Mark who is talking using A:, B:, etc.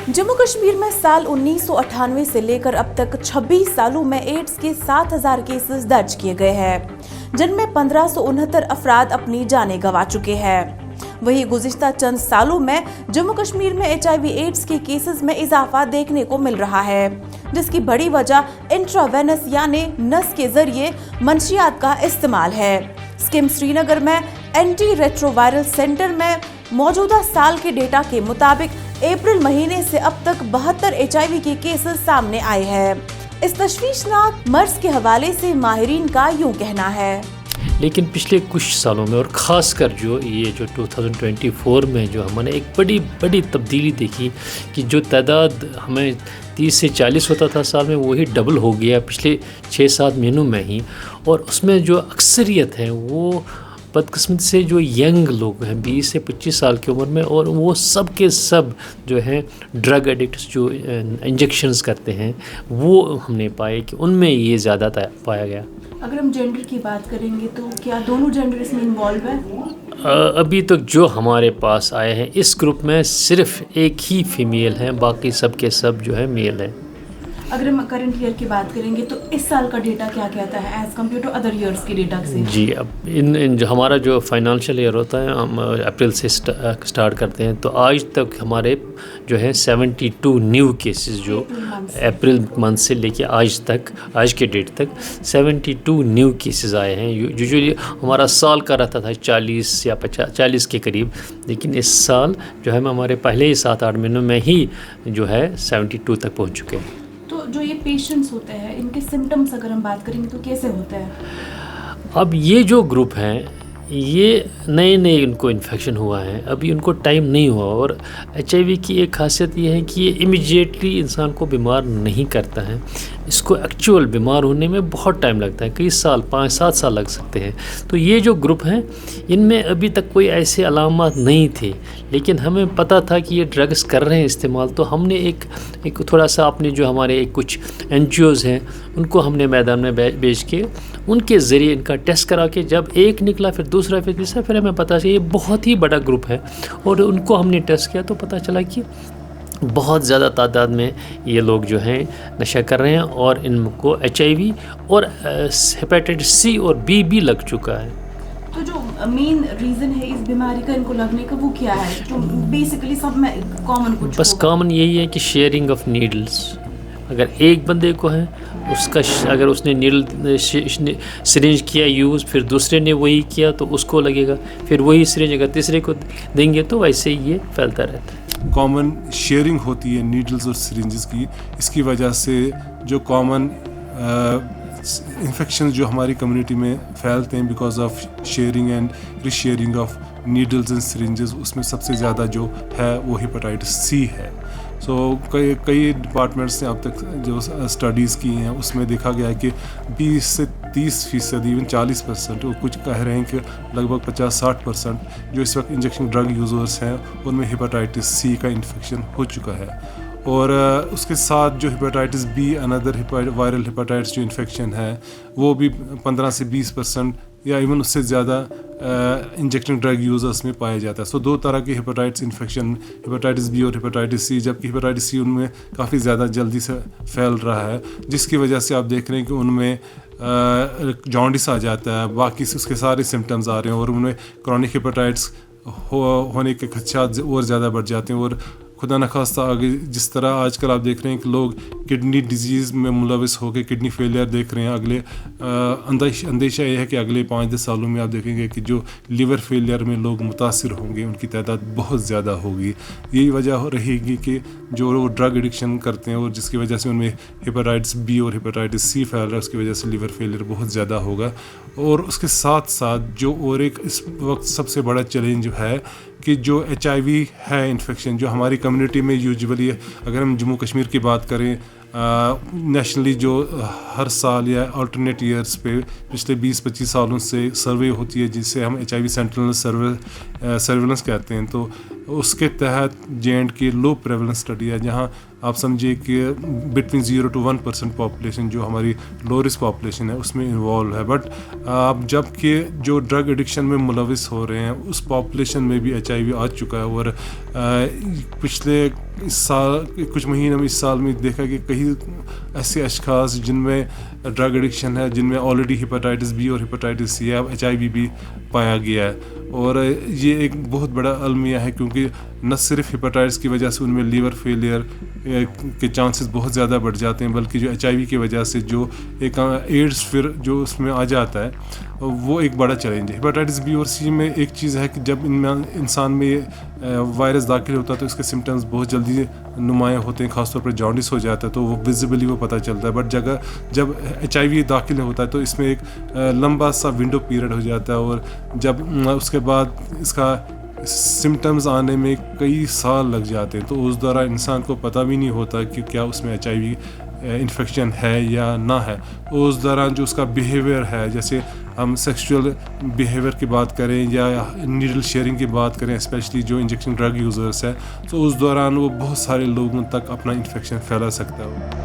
A: जम्मू कश्मीर में साल 1998 से लेकर अब तक 26 सालों में एड्स के 7,000 केसेस दर्ज किए गए हैं, जिनमें 1569 अफराद अपनी जानें गंवा चुके हैं। वहीं गुज़िश्ता चंद सालों में जम्मू कश्मीर में HIV एड्स के केसेस में इजाफा देखने को मिल रहा है, जिसकी बड़ी वजह इंट्रावेनस यानी नस के जरिए मंशियात का इस्तेमाल है। स्किम श्रीनगर में एंटी रेट्रोवायरल सेंटर में मौजूदा साल के डेटा के मुताबिक अप्रैल महीने से अब तक 72 HIV के केसेस सामने आए हैं। इस तशवीशनाक मर्ज के हवाले से माहिरीन का यूं कहना है।
B: लेकिन पिछले कुछ सालों में और ख़ासकर जो 2024 में जो हमने एक बड़ी तब्दीली देखी कि जो तादाद हमें 30 से 40 होता था साल में, वही डबल हो गया पिछले 6-7 महीनों में ही। और उसमें जो अक्सरियत है वो बदकिस्मत से जो यंग लोग हैं 20 से 25 साल की उम्र में, और वो सब के सब जो हैं ड्रग एडिक्ट्स जो इंजेक्शंस करते हैं, वो हमने पाए कि उनमें ये ज़्यादा पाया गया।
A: अगर हम जेंडर की बात करेंगे तो क्या दोनों जेंडर इसमें इन्वॉल्व है?
B: अभी तक जो हमारे पास आए हैं इस ग्रुप में सिर्फ एक ही फीमेल है, बाकी सब के सब जो है मेल है।
A: अगर हम करंट ईयर की बात करेंगे तो इस साल का डेटा क्या कहता है as compared to other years के डेटा से?
B: जी, अब इन जो हमारा जो फाइनेंशियल ईयर होता है हम अप्रैल से स्टार्ट करते हैं, तो आज तक हमारे जो है 72 न्यू केसेस जो अप्रैल मंथ से लेके आज तक, आज के डेट तक 72 न्यू केसेस आए हैं। यूजुअली हमारा साल का रहता था 40 या 40 के करीब, लेकिन इस साल जो है हमारे पहले ही 7-8 महीनों में ही जो है 72 तक पहुँच चुके हैं।
A: जो ये पेशेंट्स होते हैं इनके सिम्टम्स अगर हम बात करेंगे तो कैसे होते हैं?
B: अब ये जो ग्रुप हैं ये नए इनको इन्फेक्शन हुआ है, अभी उनको टाइम नहीं हुआ। और HIV की एक खासियत ये है कि ये इमीडिएटली इंसान को बीमार नहीं करता है, इसको एक्चुअल बीमार होने में बहुत टाइम लगता है, कई साल 5-7 साल लग सकते हैं। तो ये जो ग्रुप हैं इनमें अभी तक कोई ऐसे अलामत नहीं थे, लेकिन हमें पता था कि ये ड्रग्स कर रहे हैं इस्तेमाल, तो हमने एक थोड़ा सा अपने जो हमारे कुछ NGOs हैं उनको हमने मैदान में भेज के उनके ज़रिए इनका टेस्ट करा के जब एक निकला फिर दूसरा फिर तीसरा, फिर हमें पता चला ये बहुत ही बड़ा ग्रुप है। और उनको हमने टेस्ट किया तो पता चला कि बहुत ज़्यादा तादाद में ये लोग जो हैं नशा कर रहे हैं, और इनको HIV और हेपेटाइटिस C और B भी लग चुका है।
A: तो जो मेन रीज़न है इस बीमारी का इनको लगने का वो क्या है जो बेसिकली सब में कॉमन कुछ? बस
B: कॉमन यही है कि शेयरिंग ऑफ नीडल्स। अगर एक बंदे को है उसका, अगर उसने नीडल सिरिंज किया यूज़, फिर दूसरे ने वही किया तो उसको लगेगा, फिर वही सिरिंज अगर तीसरे को देंगे तो वैसे ही ये फैलता रहता है।
C: कॉमन शेयरिंग होती है नीडल्स और सिरिंजेस की, इसकी वजह से जो कॉमन इन्फेक्शन जो हमारी कम्युनिटी में फैलते हैं because of sharing and resharing of needles and syringes, उसमें सबसे ज़्यादा जो है वो हेपेटाइटिस C है। सो कई डिपार्टमेंट्स ने अब तक जो स्टडीज़ की हैं उसमें देखा गया है कि 20 से 30%, इवन 40%, और कुछ कह रहे हैं कि लगभग 50-60% जो इस वक्त इंजेक्शन ड्रग यूज़र्स हैं उनमें हेपेटाइटिस C का इन्फेक्शन हो चुका है। और उसके साथ जो hepatitis B another viral hepatitis जो इन्फेक्शन है वो भी 15 से 20% या इवन उससे ज़्यादा इंजेक्शन ड्रग यूज़र्स में पाया जाता है। सो 2 तरह के हेपेटाइटिस इन्फेक्शन, हेपेटाइटिस B और हेपेटाइटिस C, जबकि हेपेटाइटिस C उनमें काफ़ी ज़्यादा जल्दी से फैल रहा है, जिसकी वजह से आप देख रहे हैं कि उनमें जॉन्डिस आ जाता है, बाकी उसके सारे सिम्टम्स आ रहे हैं, और उनमें क्रॉनिक हेपेटाइटिस होने के खदशात और ज़्यादा बढ़ जाते हैं। और खुदा न खास्ता आगे जिस तरह आजकल आप देख रहे हैं कि लोग किडनी डिजीज़ में मुलविस होकर किडनी फेलियर देख रहे हैं, अगले अंदेशा ये है कि अगले 5-10 सालों में आप देखेंगे कि जो लीवर फेलियर में लोग मुतासिर होंगे उनकी तादाद बहुत ज़्यादा होगी। यही वजह रहेगी कि जो वो ड्रग एडिक्शन करते हैं और जिसकी वजह से उनमें हेपेटाइटिस B और हेपेटाइटिस C फैल रहा है, उसकी वजह से लीवर फेलियर बहुत ज़्यादा होगा। और उसके साथ साथ जो और एक इस वक्त सबसे बड़ा चैलेंज है कि जो HIV है इन्फेक्शन जो हमारी कम्युनिटी में यूजुअली, अगर हम जम्मू कश्मीर की बात करें, नेशनली जो हर साल या अल्टरनेट ईयर्स पे पिछले 20-25 सालों से सर्वे होती है जिसे हम HIV सेंटिनल सर्वेलेंस कहते हैं, तो उसके तहत JNK लो प्रेवलेंस स्टडी है, जहाँ आप समझिए कि बिटवीन 0 to 1% पॉपुलेशन जो हमारी लो रिस्क पॉपुलेशन है उसमें इन्वॉल्व है। बट अब जबकि जो ड्रग एडिक्शन में मुलविस हो रहे हैं उस पॉपुलेशन में भी HIV आ चुका है। और पिछले साल कुछ महीनों में इस साल में देखा कि कई ऐसे अशखास जिनमें ड्रग एडिक्शन है, जिनमें ऑलरेडी हेपेटाइटिस B और हेपेटाइटिस C है, अब HIV भी पाया गया है। और ये एक बहुत बड़ा अलमिया है, क्योंकि न सिर्फ हेपेटाइटिस की वजह से उनमें लीवर फेलियर के चांसेस बहुत ज़्यादा बढ़ जाते हैं, बल्कि जो HIV की वजह से जो एक एड्स फिर जो उसमें आ जाता है वो एक बड़ा चैलेंज है। हेपेटाइटिस B और C में एक चीज़ है कि जब इनमें इंसान में वायरस दाखिल होता है तो इसके सिम्टम्स बहुत जल्दी नुमायाँ होते हैं, ख़ासतौर पर जॉन्डिस हो जाता है तो वो विजिबली वो पता चलता है। बट जब HIV दाखिल होता है तो इसमें एक लंबा सा विंडो पीरियड हो जाता है, और जब उसके बाद इसका सिम्टम्स आने में कई साल लग जाते हैं, तो उस दौरान इंसान को पता भी नहीं होता कि क्या उसमें HIV इन्फेक्शन है या ना है। तो उस दौरान जो उसका बिहेवियर है, जैसे हम सेक्सुअल बिहेवियर की बात करें या नीडल शेयरिंग की बात करें, स्पेशली जो इंजेक्शन ड्रग यूज़र्स है, तो उस दौरान वो बहुत सारे लोगों तक अपना इन्फेक्शन फैला सकता है।